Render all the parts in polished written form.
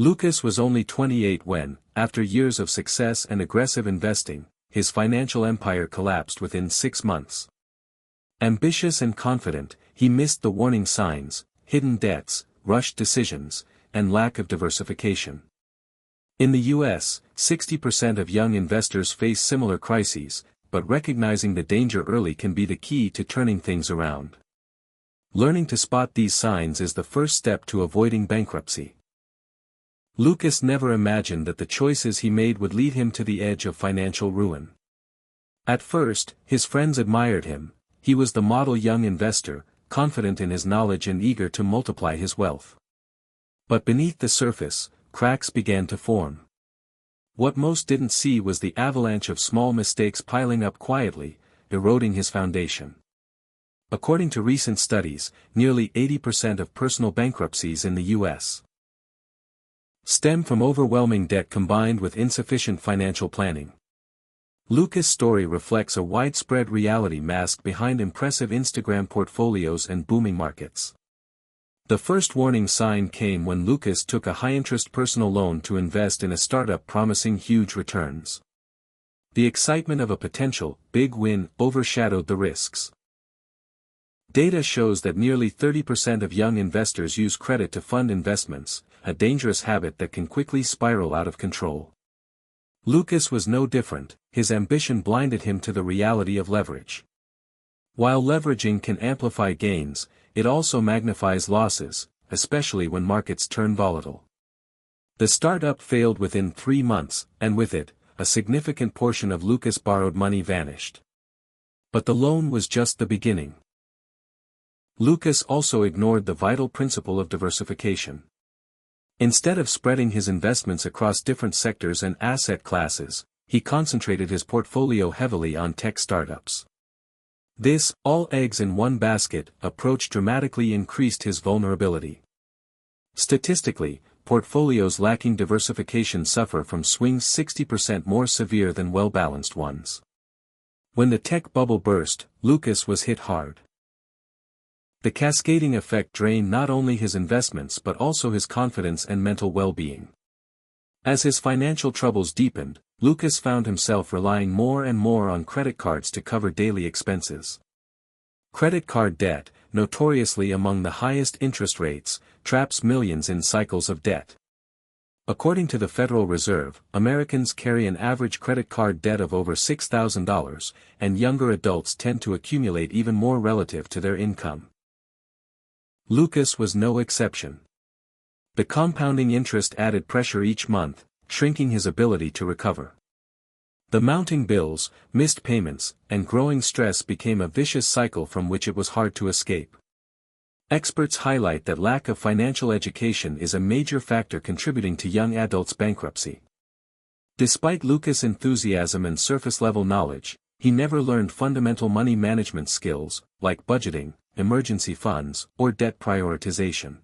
Lucas was only 28 when, after years of success and aggressive investing, his financial empire collapsed within 6 months. Ambitious and confident, he missed the warning signs, hidden debts, rushed decisions, and lack of diversification. In the US, 60% of young investors face similar crises, but recognizing the danger early can be the key to turning things around. Learning to spot these signs is the first step to avoiding bankruptcy. Lucas never imagined that the choices he made would lead him to the edge of financial ruin. At first, his friends admired him. He was the model young investor, confident in his knowledge and eager to multiply his wealth. But beneath the surface, cracks began to form. What most didn't see was the avalanche of small mistakes piling up quietly, eroding his foundation. According to recent studies, nearly 80% of personal bankruptcies in the U.S. stem from overwhelming debt combined with insufficient financial planning. Lucas' story reflects a widespread reality masked behind impressive Instagram portfolios and booming markets. The first warning sign came when Lucas took a high-interest personal loan to invest in a startup promising huge returns. The excitement of a potential big win overshadowed the risks. Data shows that nearly 30% of young investors use credit to fund investments, a dangerous habit that can quickly spiral out of control. Lucas was no different. His ambition blinded him to the reality of leverage. While leveraging can amplify gains, it also magnifies losses, especially when markets turn volatile. The startup failed within 3 months, and with it, a significant portion of Lucas' borrowed money vanished. But the loan was just the beginning. Lucas also ignored the vital principle of diversification. Instead of spreading his investments across different sectors and asset classes, he concentrated his portfolio heavily on tech startups. This all eggs in one basket approach dramatically increased his vulnerability. Statistically, portfolios lacking diversification suffer from swings 60% more severe than well-balanced ones. When the tech bubble burst, Lucas was hit hard. The cascading effect drained not only his investments but also his confidence and mental well-being. As his financial troubles deepened, Lucas found himself relying more and more on credit cards to cover daily expenses. Credit card debt, notoriously among the highest interest rates, traps millions in cycles of debt. According to the Federal Reserve, Americans carry an average credit card debt of over $6,000, and younger adults tend to accumulate even more relative to their income. Lucas was no exception. The compounding interest added pressure each month, shrinking his ability to recover. The mounting bills, missed payments, and growing stress became a vicious cycle from which it was hard to escape. Experts highlight that lack of financial education is a major factor contributing to young adults' bankruptcy. Despite Lucas' enthusiasm and surface-level knowledge, he never learned fundamental money management skills, like budgeting, emergency funds, or debt prioritization.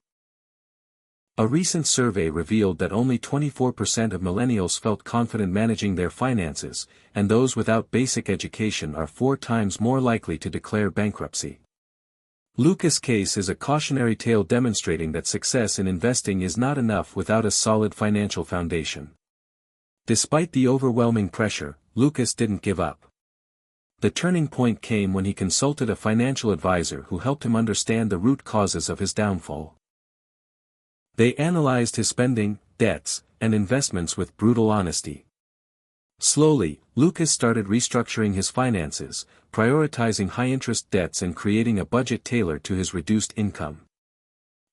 A recent survey revealed that only 24% of millennials felt confident managing their finances, and those without basic education are 4 times more likely to declare bankruptcy. Lucas' case is a cautionary tale demonstrating that success in investing is not enough without a solid financial foundation. Despite the overwhelming pressure, Lucas didn't give up. The turning point came when he consulted a financial advisor who helped him understand the root causes of his downfall. They analyzed his spending, debts, and investments with brutal honesty. Slowly, Lucas started restructuring his finances, prioritizing high-interest debts and creating a budget tailored to his reduced income.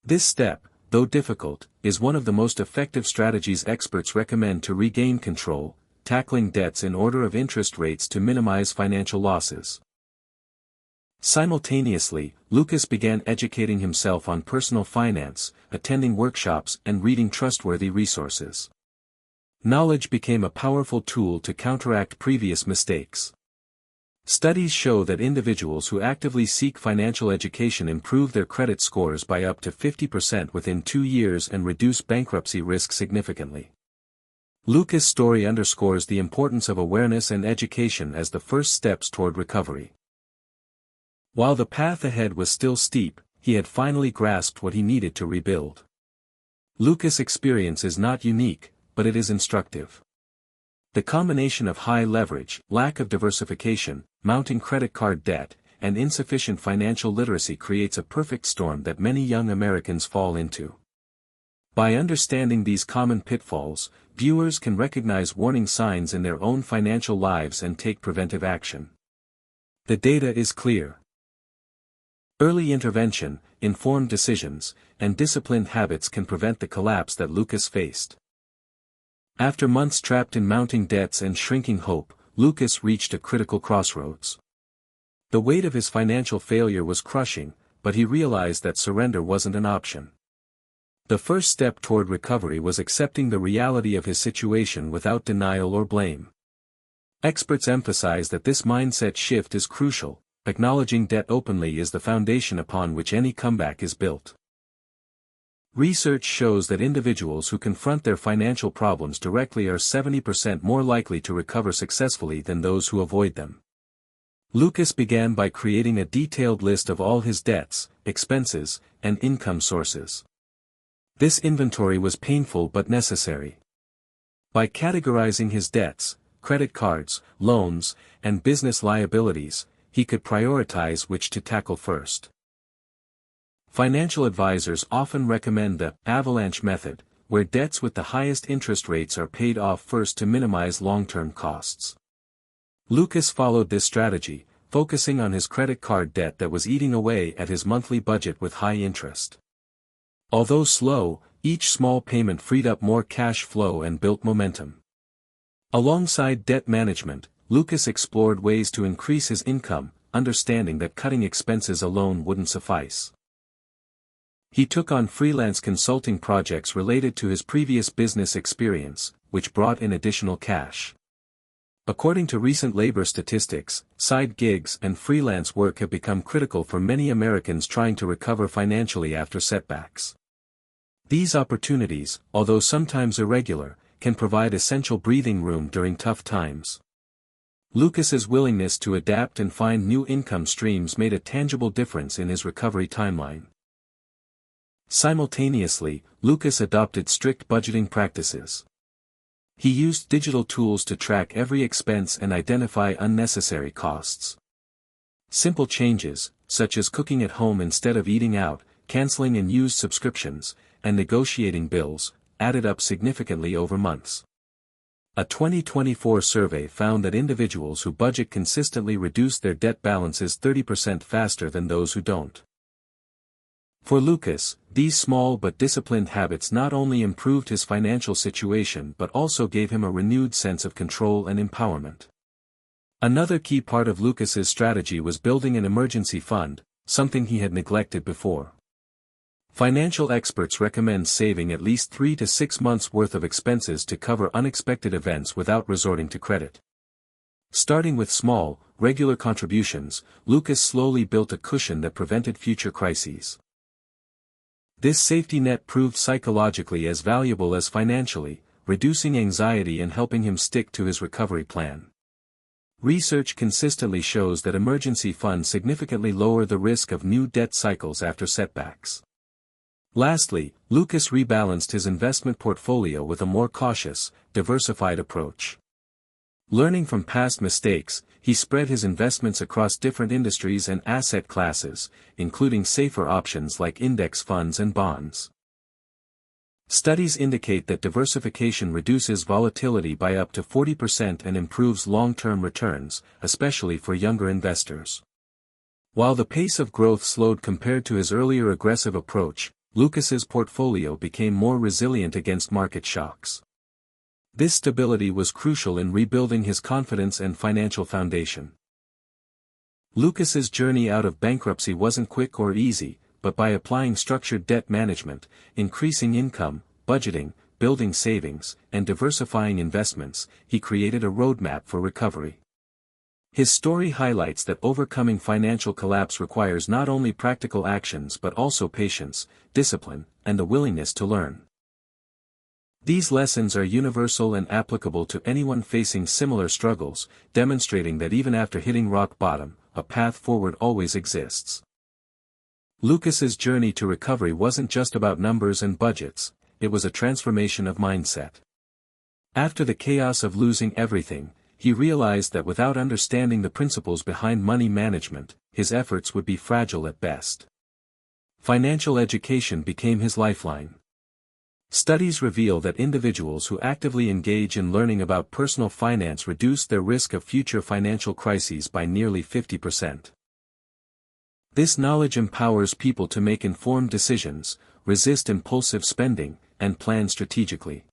This step, though difficult, is one of the most effective strategies experts recommend to regain control, tackling debts in order of interest rates to minimize financial losses. Simultaneously, Lucas began educating himself on personal finance, attending workshops and reading trustworthy resources. Knowledge became a powerful tool to counteract previous mistakes. Studies show that individuals who actively seek financial education improve their credit scores by up to 50% within 2 years and reduce bankruptcy risk significantly. Lucas' story underscores the importance of awareness and education as the first steps toward recovery. While the path ahead was still steep, he had finally grasped what he needed to rebuild. Lucas' experience is not unique, but it is instructive. The combination of high leverage, lack of diversification, mounting credit card debt, and insufficient financial literacy creates a perfect storm that many young Americans fall into. By understanding these common pitfalls, viewers can recognize warning signs in their own financial lives and take preventive action. The data is clear. Early intervention, informed decisions, and disciplined habits can prevent the collapse that Lucas faced. After months trapped in mounting debts and shrinking hope, Lucas reached a critical crossroads. The weight of his financial failure was crushing, but he realized that surrender wasn't an option. The first step toward recovery was accepting the reality of his situation without denial or blame. Experts emphasize that this mindset shift is crucial. Acknowledging debt openly is the foundation upon which any comeback is built. Research shows that individuals who confront their financial problems directly are 70% more likely to recover successfully than those who avoid them. Lucas began by creating a detailed list of all his debts, expenses, and income sources. This inventory was painful but necessary. By categorizing his debts, credit cards, loans, and business liabilities, he could prioritize which to tackle first. Financial advisors often recommend the avalanche method, where debts with the highest interest rates are paid off first to minimize long-term costs. Lucas followed this strategy, focusing on his credit card debt that was eating away at his monthly budget with high interest. Although slow, each small payment freed up more cash flow and built momentum. Alongside debt management, Lucas explored ways to increase his income, understanding that cutting expenses alone wouldn't suffice. He took on freelance consulting projects related to his previous business experience, which brought in additional cash. According to recent labor statistics, side gigs and freelance work have become critical for many Americans trying to recover financially after setbacks. These opportunities, although sometimes irregular, can provide essential breathing room during tough times. Lucas's willingness to adapt and find new income streams made a tangible difference in his recovery timeline. Simultaneously, Lucas adopted strict budgeting practices. He used digital tools to track every expense and identify unnecessary costs. Simple changes, such as cooking at home instead of eating out, canceling unused subscriptions, and negotiating bills, added up significantly over months. A 2024 survey found that individuals who budget consistently reduce their debt balances 30% faster than those who don't. For Lucas, these small but disciplined habits not only improved his financial situation but also gave him a renewed sense of control and empowerment. Another key part of Lucas's strategy was building an emergency fund, something he had neglected before. Financial experts recommend saving at least 3 to 6 months' worth of expenses to cover unexpected events without resorting to credit. Starting with small, regular contributions, Lucas slowly built a cushion that prevented future crises. This safety net proved psychologically as valuable as financially, reducing anxiety and helping him stick to his recovery plan. Research consistently shows that emergency funds significantly lower the risk of new debt cycles after setbacks. Lastly, Lucas rebalanced his investment portfolio with a more cautious, diversified approach. Learning from past mistakes, he spread his investments across different industries and asset classes, including safer options like index funds and bonds. Studies indicate that diversification reduces volatility by up to 40% and improves long-term returns, especially for younger investors. While the pace of growth slowed compared to his earlier aggressive approach, Lucas's portfolio became more resilient against market shocks. This stability was crucial in rebuilding his confidence and financial foundation. Lucas's journey out of bankruptcy wasn't quick or easy, but by applying structured debt management, increasing income, budgeting, building savings, and diversifying investments, he created a roadmap for recovery. His story highlights that overcoming financial collapse requires not only practical actions but also patience, discipline, and the willingness to learn. These lessons are universal and applicable to anyone facing similar struggles, demonstrating that even after hitting rock bottom, a path forward always exists. Lucas's journey to recovery wasn't just about numbers and budgets, it was a transformation of mindset. After the chaos of losing everything, he realized that without understanding the principles behind money management, his efforts would be fragile at best. Financial education became his lifeline. Studies reveal that individuals who actively engage in learning about personal finance reduce their risk of future financial crises by nearly 50%. This knowledge empowers people to make informed decisions, resist impulsive spending, and plan strategically.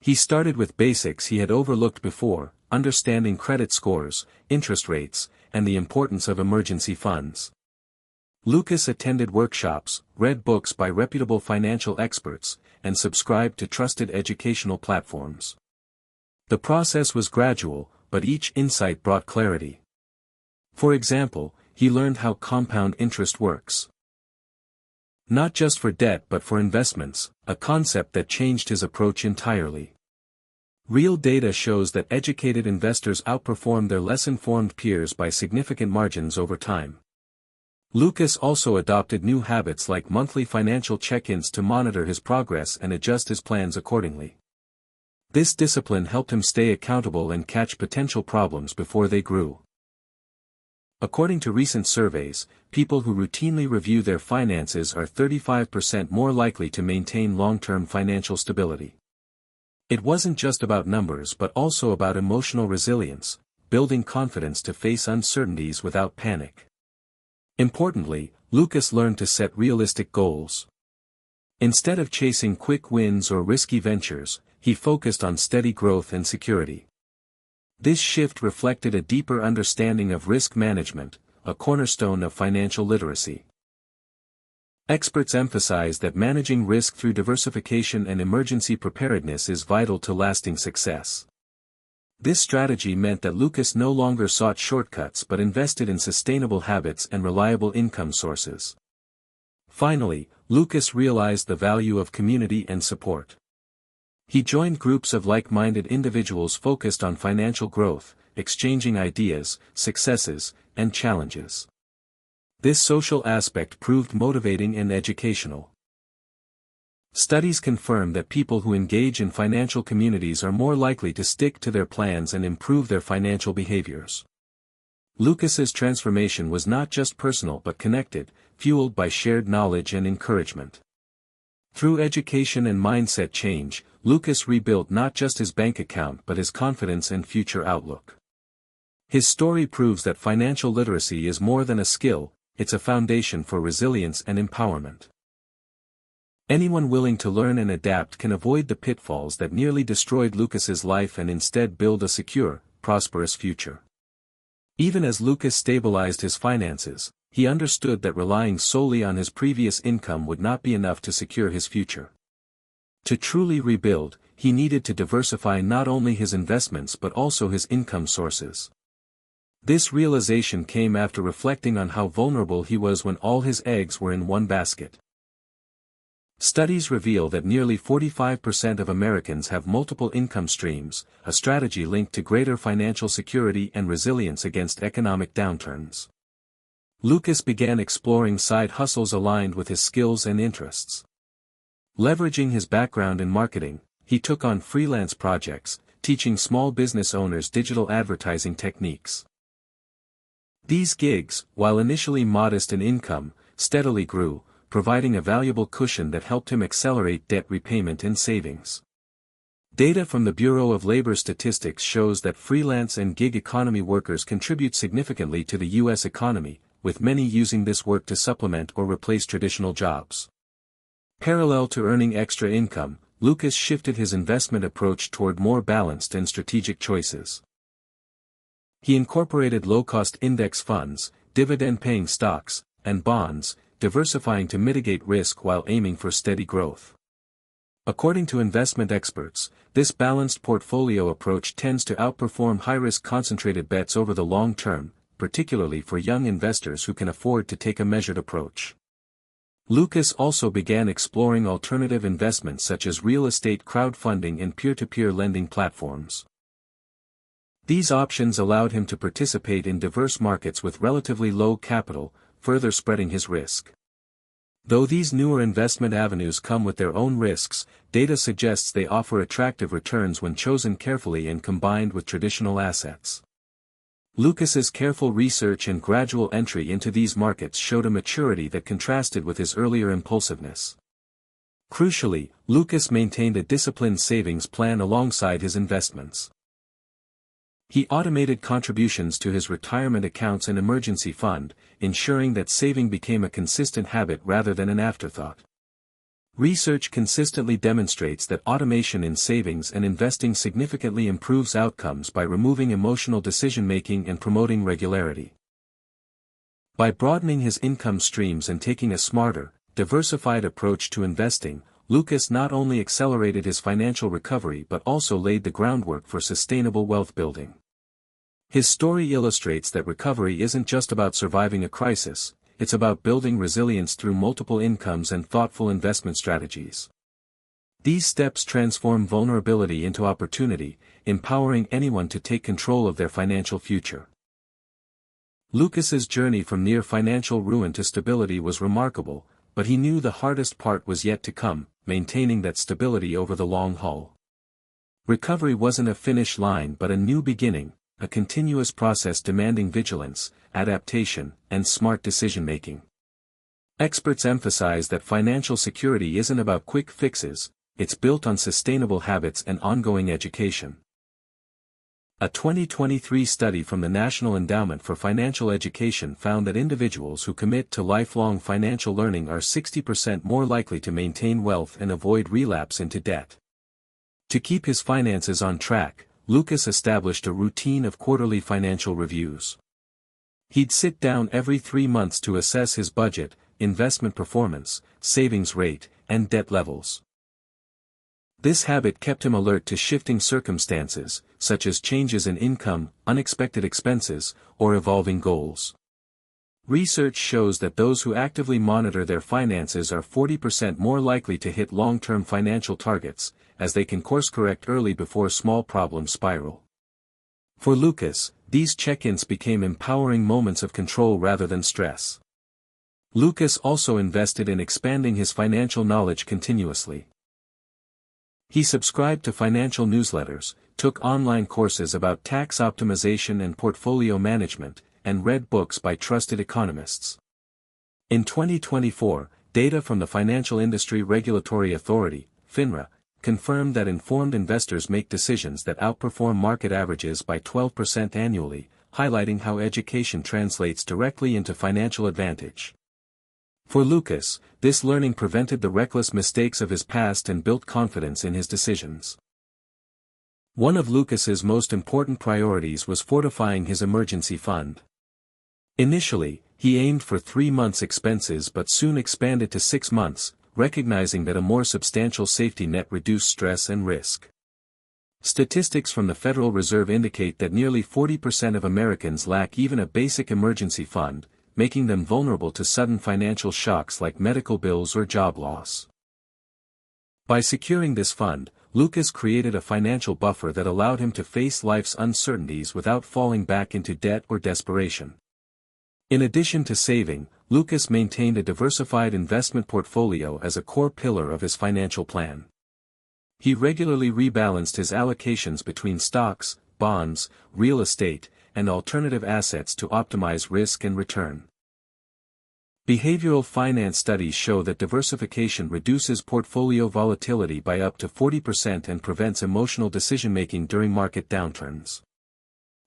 He started with basics he had overlooked before, understanding credit scores, interest rates, and the importance of emergency funds. Lucas attended workshops, read books by reputable financial experts, and subscribed to trusted educational platforms. The process was gradual, but each insight brought clarity. For example, he learned how compound interest works. Not just for debt but for investments, a concept that changed his approach entirely. Real data shows that educated investors outperform their less informed peers by significant margins over time. Lucas also adopted new habits like monthly financial check-ins to monitor his progress and adjust his plans accordingly. This discipline helped him stay accountable and catch potential problems before they grew. According to recent surveys, people who routinely review their finances are 35% more likely to maintain long-term financial stability. It wasn't just about numbers but also about emotional resilience, building confidence to face uncertainties without panic. Importantly, Lucas learned to set realistic goals. Instead of chasing quick wins or risky ventures, he focused on steady growth and security. This shift reflected a deeper understanding of risk management, a cornerstone of financial literacy. Experts emphasize that managing risk through diversification and emergency preparedness is vital to lasting success. This strategy meant that Lucas no longer sought shortcuts but invested in sustainable habits and reliable income sources. Finally, Lucas realized the value of community and support. He joined groups of like-minded individuals focused on financial growth, exchanging ideas, successes, and challenges. This social aspect proved motivating and educational. Studies confirm that people who engage in financial communities are more likely to stick to their plans and improve their financial behaviors. Lucas's transformation was not just personal but connected, fueled by shared knowledge and encouragement. Through education and mindset change, Lucas rebuilt not just his bank account but his confidence and future outlook. His story proves that financial literacy is more than a skill, it's a foundation for resilience and empowerment. Anyone willing to learn and adapt can avoid the pitfalls that nearly destroyed Lucas's life and instead build a secure, prosperous future. Even as Lucas stabilized his finances, he understood that relying solely on his previous income would not be enough to secure his future. To truly rebuild, he needed to diversify not only his investments but also his income sources. This realization came after reflecting on how vulnerable he was when all his eggs were in one basket. Studies reveal that nearly 45% of Americans have multiple income streams, a strategy linked to greater financial security and resilience against economic downturns. Lucas began exploring side hustles aligned with his skills and interests. Leveraging his background in marketing, he took on freelance projects, teaching small business owners digital advertising techniques. These gigs, while initially modest in income, steadily grew, providing a valuable cushion that helped him accelerate debt repayment and savings. Data from the Bureau of Labor Statistics shows that freelance and gig economy workers contribute significantly to the U.S. economy, with many using this work to supplement or replace traditional jobs. Parallel to earning extra income, Lucas shifted his investment approach toward more balanced and strategic choices. He incorporated low-cost index funds, dividend-paying stocks, and bonds, diversifying to mitigate risk while aiming for steady growth. According to investment experts, this balanced portfolio approach tends to outperform high-risk concentrated bets over the long term, particularly for young investors who can afford to take a measured approach. Lucas also began exploring alternative investments such as real estate crowdfunding and peer-to-peer lending platforms. These options allowed him to participate in diverse markets with relatively low capital, further spreading his risk. Though these newer investment avenues come with their own risks, data suggests they offer attractive returns when chosen carefully and combined with traditional assets. Lucas's careful research and gradual entry into these markets showed a maturity that contrasted with his earlier impulsiveness. Crucially, Lucas maintained a disciplined savings plan alongside his investments. He automated contributions to his retirement accounts and emergency fund, ensuring that saving became a consistent habit rather than an afterthought. Research consistently demonstrates that automation in savings and investing significantly improves outcomes by removing emotional decision-making and promoting regularity. By broadening his income streams and taking a smarter, diversified approach to investing, Lucas not only accelerated his financial recovery but also laid the groundwork for sustainable wealth building. His story illustrates that recovery isn't just about surviving a crisis, it's about building resilience through multiple incomes and thoughtful investment strategies. These steps transform vulnerability into opportunity, empowering anyone to take control of their financial future. Lucas's journey from near financial ruin to stability was remarkable, but he knew the hardest part was yet to come, maintaining that stability over the long haul. Recovery wasn't a finish line but a new beginning, a continuous process demanding vigilance, adaptation, and smart decision-making. Experts emphasize that financial security isn't about quick fixes, it's built on sustainable habits and ongoing education. A 2023 study from the National Endowment for Financial Education found that individuals who commit to lifelong financial learning are 60% more likely to maintain wealth and avoid relapse into debt. To keep his finances on track, Lucas established a routine of quarterly financial reviews. He'd sit down every 3 months to assess his budget, investment performance, savings rate, and debt levels. This habit kept him alert to shifting circumstances, such as changes in income, unexpected expenses, or evolving goals. Research shows that those who actively monitor their finances are 40% more likely to hit long-term financial targets, as they can course-correct early before small problems spiral. For Lucas, these check-ins became empowering moments of control rather than stress. Lucas also invested in expanding his financial knowledge continuously. He subscribed to financial newsletters, took online courses about tax optimization and portfolio management, and read books by trusted economists. In 2024, data from the Financial Industry Regulatory Authority, FINRA, confirmed that informed investors make decisions that outperform market averages by 12% annually, highlighting how education translates directly into financial advantage. For Lucas, this learning prevented the reckless mistakes of his past and built confidence in his decisions. One of Lucas's most important priorities was fortifying his emergency fund. Initially, he aimed for 3 months' expenses but soon expanded to 6 months, recognizing that a more substantial safety net reduced stress and risk. Statistics from the Federal Reserve indicate that nearly 40% of Americans lack even a basic emergency fund, making them vulnerable to sudden financial shocks like medical bills or job loss. By securing this fund, Lucas created a financial buffer that allowed him to face life's uncertainties without falling back into debt or desperation. In addition to saving, Lucas maintained a diversified investment portfolio as a core pillar of his financial plan. He regularly rebalanced his allocations between stocks, bonds, real estate, and alternative assets to optimize risk and return. Behavioral finance studies show that diversification reduces portfolio volatility by up to 40% and prevents emotional decision-making during market downturns.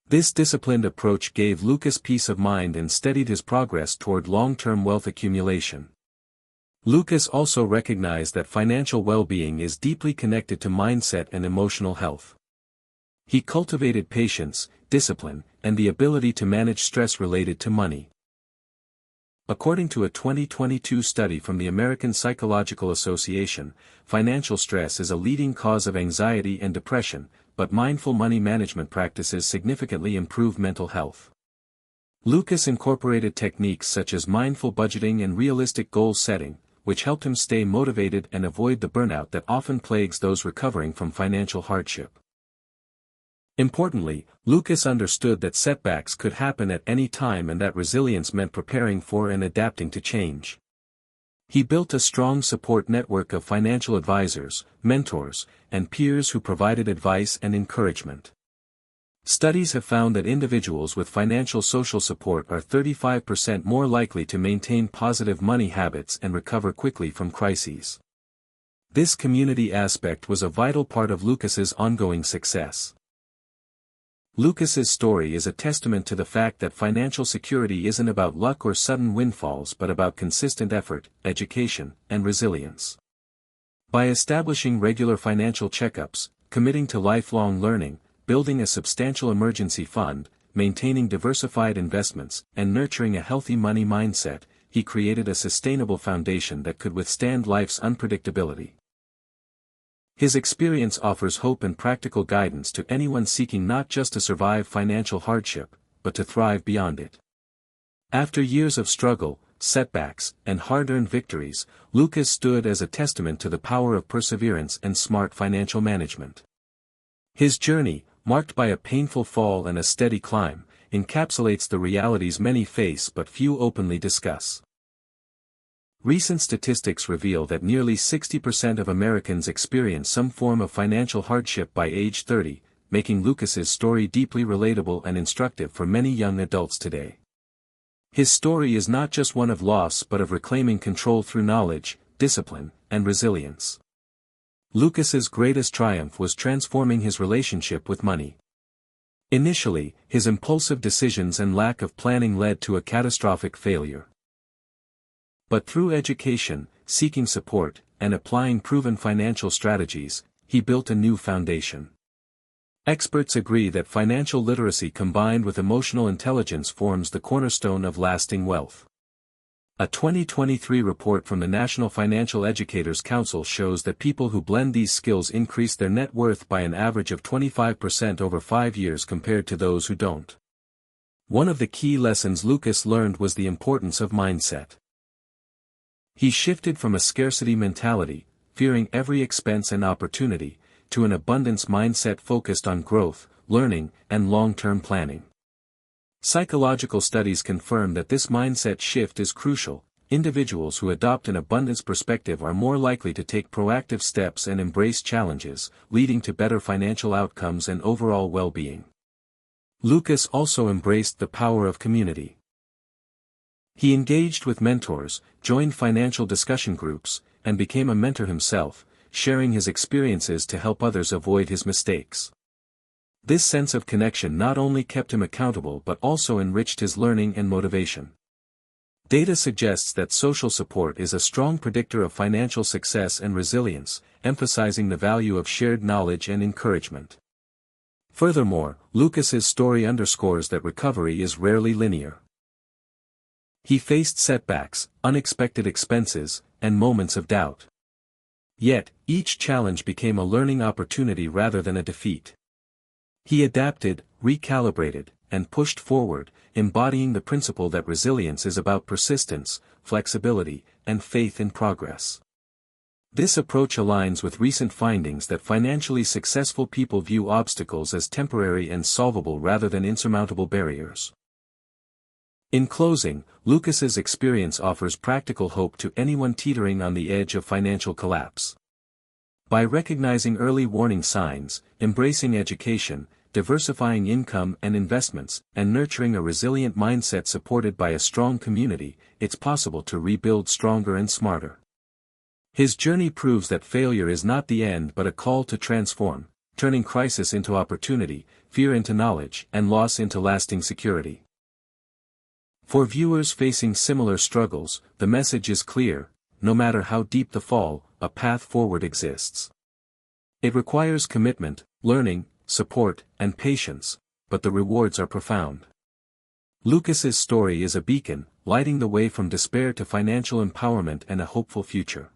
This disciplined approach gave Lucas peace of mind and steadied his progress toward long-term wealth accumulation. Lucas also recognized that financial well-being is deeply connected to mindset and emotional health. He cultivated patience, discipline, and the ability to manage stress related to money. According to a 2022 study from the American Psychological Association, financial stress is a leading cause of anxiety and depression, but mindful money management practices significantly improve mental health. Lucas incorporated techniques such as mindful budgeting and realistic goal setting, which helped him stay motivated and avoid the burnout that often plagues those recovering from financial hardship. Importantly, Lucas understood that setbacks could happen at any time and that resilience meant preparing for and adapting to change. He built a strong support network of financial advisors, mentors, and peers who provided advice and encouragement. Studies have found that individuals with financial social support are 35% more likely to maintain positive money habits and recover quickly from crises. This community aspect was a vital part of Lucas's ongoing success. Lucas's story is a testament to the fact that financial security isn't about luck or sudden windfalls but about consistent effort, education, and resilience. By establishing regular financial checkups, committing to lifelong learning, building a substantial emergency fund, maintaining diversified investments, and nurturing a healthy money mindset, he created a sustainable foundation that could withstand life's unpredictability. His experience offers hope and practical guidance to anyone seeking not just to survive financial hardship, but to thrive beyond it. After years of struggle, setbacks, and hard-earned victories, Lucas stood as a testament to the power of perseverance and smart financial management. His journey, marked by a painful fall and a steady climb, encapsulates the realities many face but few openly discuss. Recent statistics reveal that nearly 60% of Americans experience some form of financial hardship by age 30, making Lucas's story deeply relatable and instructive for many young adults today. His story is not just one of loss but of reclaiming control through knowledge, discipline, and resilience. Lucas's greatest triumph was transforming his relationship with money. Initially, his impulsive decisions and lack of planning led to a catastrophic failure. But through education, seeking support, and applying proven financial strategies, he built a new foundation. Experts agree that financial literacy combined with emotional intelligence forms the cornerstone of lasting wealth. A 2023 report from the National Financial Educators Council shows that people who blend these skills increase their net worth by an average of 25% over 5 years compared to those who don't. One of the key lessons Lucas learned was the importance of mindset. He shifted from a scarcity mentality, fearing every expense and opportunity, to an abundance mindset focused on growth, learning, and long-term planning. Psychological studies confirm that this mindset shift is crucial. Individuals who adopt an abundance perspective are more likely to take proactive steps and embrace challenges, leading to better financial outcomes and overall well-being. Lucas also embraced the power of community. He engaged with mentors, joined financial discussion groups, and became a mentor himself, sharing his experiences to help others avoid his mistakes. This sense of connection not only kept him accountable but also enriched his learning and motivation. Data suggests that social support is a strong predictor of financial success and resilience, emphasizing the value of shared knowledge and encouragement. Furthermore, Lucas's story underscores that recovery is rarely linear. He faced setbacks, unexpected expenses, and moments of doubt. Yet, each challenge became a learning opportunity rather than a defeat. He adapted, recalibrated, and pushed forward, embodying the principle that resilience is about persistence, flexibility, and faith in progress. This approach aligns with recent findings that financially successful people view obstacles as temporary and solvable rather than insurmountable barriers. In closing, Lucas's experience offers practical hope to anyone teetering on the edge of financial collapse. By recognizing early warning signs, embracing education, diversifying income and investments, and nurturing a resilient mindset supported by a strong community, it's possible to rebuild stronger and smarter. His journey proves that failure is not the end but a call to transform, turning crisis into opportunity, fear into knowledge, and loss into lasting security. For viewers facing similar struggles, the message is clear: no matter how deep the fall, a path forward exists. It requires commitment, learning, support, and patience, but the rewards are profound. Lucas's story is a beacon, lighting the way from despair to financial empowerment and a hopeful future.